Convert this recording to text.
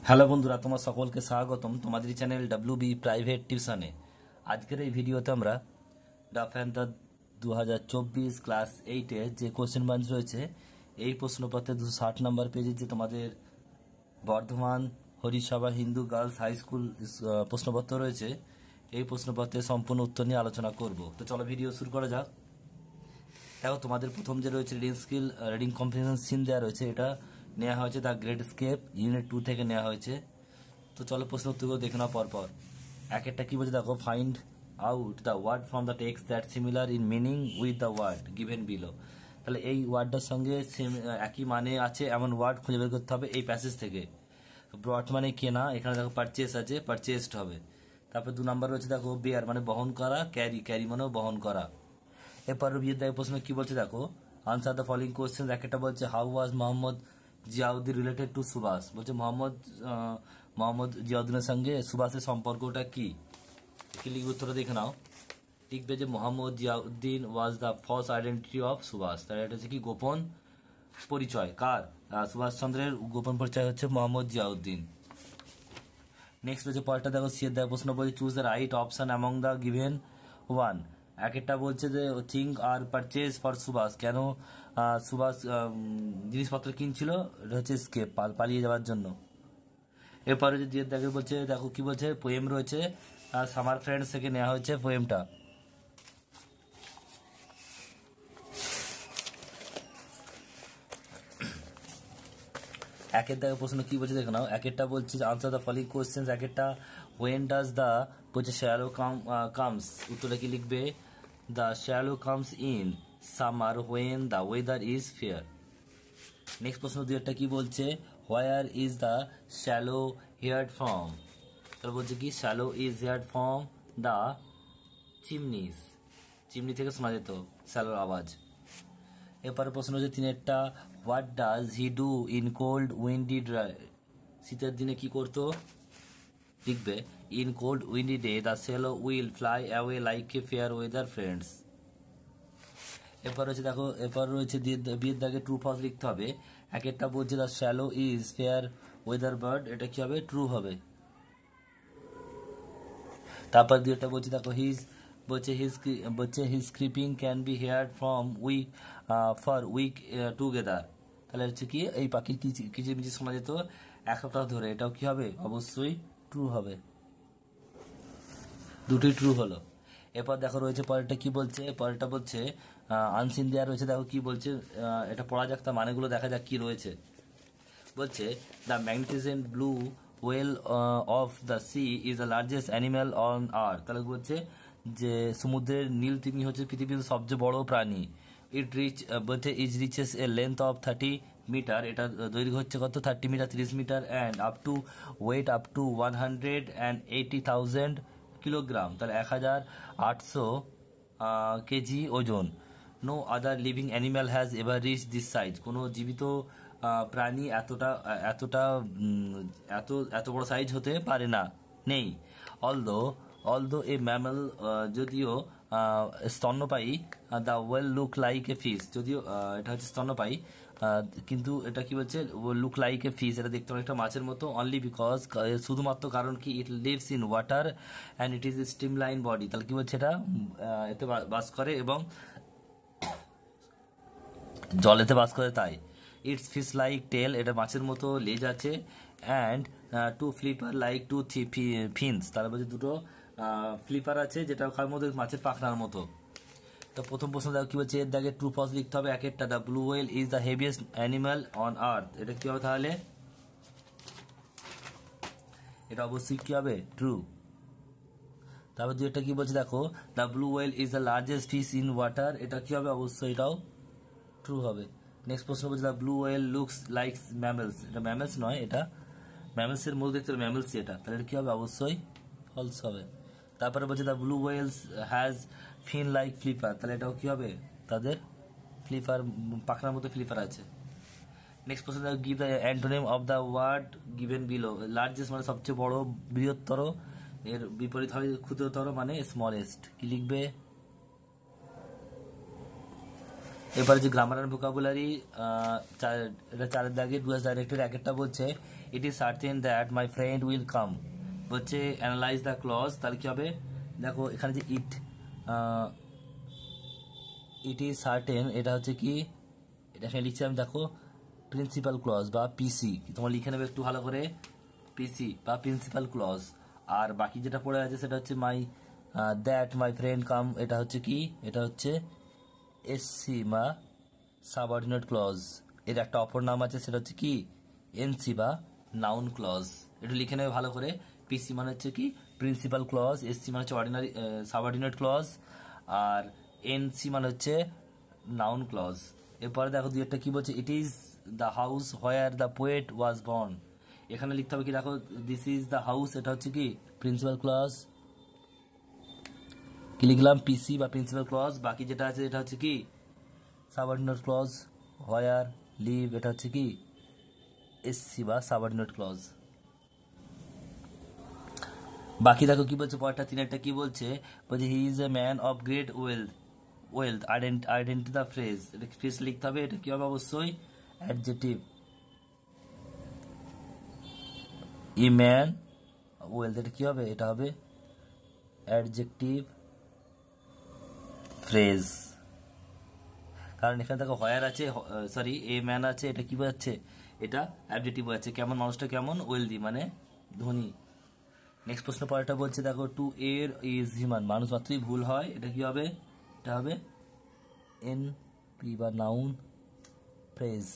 Hello বন্ধুরা, তোমার সকলকে স্বাগতম তোমাদের চ্যানেল WB প্রাইভেট টিউশনে। আজকের এই ভিডিওতে আমরা ডাফ অ্যান্ড দ্য 2024 ক্লাস 8-এর যে কোশ্চেন বাঞ্চ রয়েছে এই প্রশ্নপত্রে 260 নম্বর পেজে যে তোমাদের Bardhaman Harisabha Hindu girls high school প্রশ্নপত্র রয়েছে, এই প্রশ্নপত্রের সম্পূর্ণ উত্তর নিয়ে আলোচনা করব। তো চলো ভিডিও শুরু করা যাক। দেখো, তোমাদের প্রথম যে রয়েছে রিডিং কম্প্রিহেনশন সিন দেওয়া রয়েছে, এটা নেওয়া হয়েছে দ্য গ্রেট স্কেপ ইউনিট 2 থেকে নেওয়া হয়েছে। তো চলো প্রশ্ন উত্তরগুলো দেখে নাও পরপর। এক একটা কি বলছে দেখো, find out the word from the text that similar in meaning with the word given below. তাহলে এই ওয়ার্ডটার সঙ্গে একই মানে আছে এমন ওয়ার্ড খুঁজে বের করতে হবে এই প্যাসেজ থেকে। ব্রট মানে কেনা, এখানে দেখো পারচেস আছে, পারচেসড হবে। তারপর 2 নাম্বার রয়েছে দেখো, বেয়ার মানে বহন করা, ক্যারি, ক্যারি মানেও বহন করা। এরপর বিয়ের দায় প্রশ্ন কি বলছে দেখো, আনসার দ্য ফলোইং কোয়েশ্চেন। একটা বলছে how was Mohammad Ziauddin related to Subhash. বলছে মোহাম্মদ জিয়াউদ্দিনের সঙ্গে সুভাষের সম্পর্কটা কি লিখবে, উত্তরটা দেখে নাও। লিখবে যে Mohammad Ziauddin was the first identity of Subhash. তাহলে এটা হচ্ছে কি গোপন পরিচয় কার? সুভাষচন্দ্রের গোপন পরিচয় হচ্ছে মোহাম্মদ জিয়াউদ্দিন। নেক্সট হচ্ছে পরেরটা দেখো, সিয়ের দেয় প্রশ্ন বলছে choose the right option among the given one. একটা বলছে যে think are purchase for Subhash. কেন সুভাষ জিনিসপত্র কিনছিল? এটা হচ্ছে স্কেপ, পালিয়ে যাওয়ার জন্য। এরপরে যে দিয়ে দেখে বলছে দেখো কি বলছে, পোয়েম রয়েছে সামার ফ্রেন্ডস থেকে নেওয়া হয়েছে পোয়েমটা। একের দাগে প্রশ্ন কি বলছে দেখে নাও। একটা বলছে আনসার দ্য ফলোইং কোশ্চেন্স। একটা হোয়েন ডাজ দ্য বলছে শ্যালো কামস। উত্তরটা কি লিখবে? The swallow comes in summer when the weather is fair. Next প্রশ্ন দুইটা কি বলছে, where is the swallow heard from. তাহলে বলছে কি swallow is heard from the chimneys. Chimney থেকে শোনা যেত শ্যালোর আওয়াজ। এরপরে প্রশ্ন হচ্ছে তিনেরটা, what does he do in cold windy dry. শীতের দিনে কি করতো? লিখবে in cold Windy day the shallow will fly away like a fair weather friends. এরপর রয়েছে দেখো, এরপর রয়েছে বিয়ের দাগে ট্রু ফলস লিখতে হবে। একটা বলছে the swallow is fair weather bird, এটা কি হবে? ট্রু হবে। তারপর দুইটা বলছে দেখো, his scraping can be heard from week for week together. তাহলে হচ্ছে কি এই পাখি কিচিরমিচি শোনা যেত এক সপ্তাহ ধরে, এটাও কি হবে? অবশ্যই ট্রু হবে। দুটোই ট্রু হলো। এরপর দেখো রয়েছে পরেরটা কি বলছে, পরেরটা বলছে আনসিন দেওয়া রয়েছে। দেখো কি বলছে, এটা পড়া যাক, তার মানেগুলো দেখা যাক কি রয়েছে। বলছে the magnificent blue whale of the sea is the largest animal on earth. তাহলে বলছে যে সমুদ্রের নীল তিমি হচ্ছে পৃথিবীর সবচেয়ে বড় প্রাণী। বলছে is reaches a length of 30 metre. এটা দৈর্ঘ্য হচ্ছে কত? 30 metre, 30 metre. And weight up to 180,000 kilogram. তাহলে 1800 কেজি ওজন। No other living animal has ever reach this size. কোনো জীবিত প্রাণী এতটা এতটা এত এত বড় সাইজ হতে পারে না, নেই। অলদো এ ম্যামেল, যদিও স্তন্যপায়ী, the well look like a fish. যদিও এটা হচ্ছে স্তন্যপায়ী, কিন্তু এটা কি বলছে? লুক লাইক এ ফিশ, এটা দেখতে অনেকটা মাছের মতো। অনলি বিকজ, শুধুমাত্র কারণ কি, it lives in water and it is streamline body. তাহলে কি বলছে? এটা এতে বাস করে এবং জলেতে বাস করে, তাই। ইটস ফিশ লাইক টেল, এটা মাছের মতো লেজ আছে। And two flipper like two fins. তার মধ্যে দুটো ফ্লিপার আছে, যেটা খাওয়ার মধ্যে মাছের পাখনার মতো। তো প্রথম প্রশ্ন দেখো কি বলছে, এর দাগে ট্রু ফলস লিখতে হবে। একটা the blue whale is the heaviest animal on earth. এটা কি হবে তাহলে? এটা অবশ্যই কি হবে? ট্রু। তারপর দুইটা কি বলছে দেখো, the blue whale is the largest fish in water. এটা কি হবে? অবশ্যই এটাও ট্রু হবে। নেক্সট প্রশ্ন বলছে the blue whale looks like mammals. এটা ম্যামেলস নয়, এটা ম্যামেলসের মধ্যে দেখতে ম্যামেলসই এটা। তাহলে এটা কি হবে? অবশ্যই ফলস হবে। তারপরে বলছে the blue whales has fin like flipper. তাহলে এটাও কি হবে? তাদের ফ্লিপার, পাখনার মতো ফ্লিপার আছে। নেক্সট প্রশ্ন দেখো, give the antonym of the word given below. Largest মানে সবচেয়ে বড়, বৃহত্তর। এর বিপরীত হবে ক্ষুদ্রতর মানে স্মলেস্ট। কি লিখবে? এবারে যে গ্রামার অ্যান্ড ভোকাবুলারি এটা 4 দাগে ডু অ্যাজ ডাইরেক্টেড এক একটা বলছে it is certain that my friend will come, বলছে অ্যানালাইজ দ্য ক্লজ, তাহলে কি হবে দেখো এখানে যে ইট ইজ সার্টেন এটা হচ্ছে কি, এটা এখানে লিখছি আমি দেখো প্রিন্সিপাল ক্লজ বা পিসি, তোমার লিখে নেবে একটু ভালো করে পিসি বা প্রিন্সিপাল ক্লজ। আর বাকি যেটা পড়ে আছে সেটা হচ্ছে দ্যাট মাই ফ্রেন্ড কাম, এটা হচ্ছে কি, এটা হচ্ছে এসসি বা সাবঅর্ডিনেট ক্লজ। এর একটা অপর নাম আছে সেটা হচ্ছে কি এনসি বা নাউন ক্লজ। একটু লিখে নেবে ভালো করে, পিসি মানে হচ্ছে কি প্রিন্সিপাল ক্লজ, এসসি মানে হচ্ছে অর্ডিনারি সাবঅর্ডিনেট ক্লজ, আর এনসি মানে হচ্ছে নাউন ক্লজ। এরপরে দেখো দুই একটা কি বলছে, it is the house where the poet was born, এখানে লিখতে হবে কি দেখো দিস ইজ দ্য হাউস, এটা হচ্ছে কি প্রিন্সিপাল ক্লজ, কি লিখলাম পিসি বা প্রিন্সিপাল ক্লজ। বাকি যেটা আছে এটা হচ্ছে কি সাবঅর্ডিনেট ক্লজ, হোয়ার লিভ এটা হচ্ছে কি এসসি বা সাবঅর্ডিনেট ক্লজ। বাকি দেখো কি বলছে পরেরটা তিনেরটা কি বলছে, বলছে he is a man of great wealth identity the phrase, এটা ফ্রেজ লিখতে হবে, এটা কি হবে অবশ্যই অ্যাডজেক্টিভ, ই ম্যান ওয়েলথ এটা কি হবে, এটা হবে অ্যাডজেক্টিভ ফ্রেজ। কারণ এখানে দেখো হোয়ার আছে, সরি এ ম্যান আছে, এটা কি বোঝাচ্ছে, এটা অ্যাডজেক্টিভ বোঝাচ্ছে, কেমন মানুষটা কেমন ওয়েলদি মানে ধনী। নেক্সট প্রশ্ন পরেরটা বলছে দেখো টু এর ইজ হিউম্যান, মানুষ মাত্রই ভুল হয়, এটা কি হবে, এটা হবে এন পি বা নাউন ফ্রেজ।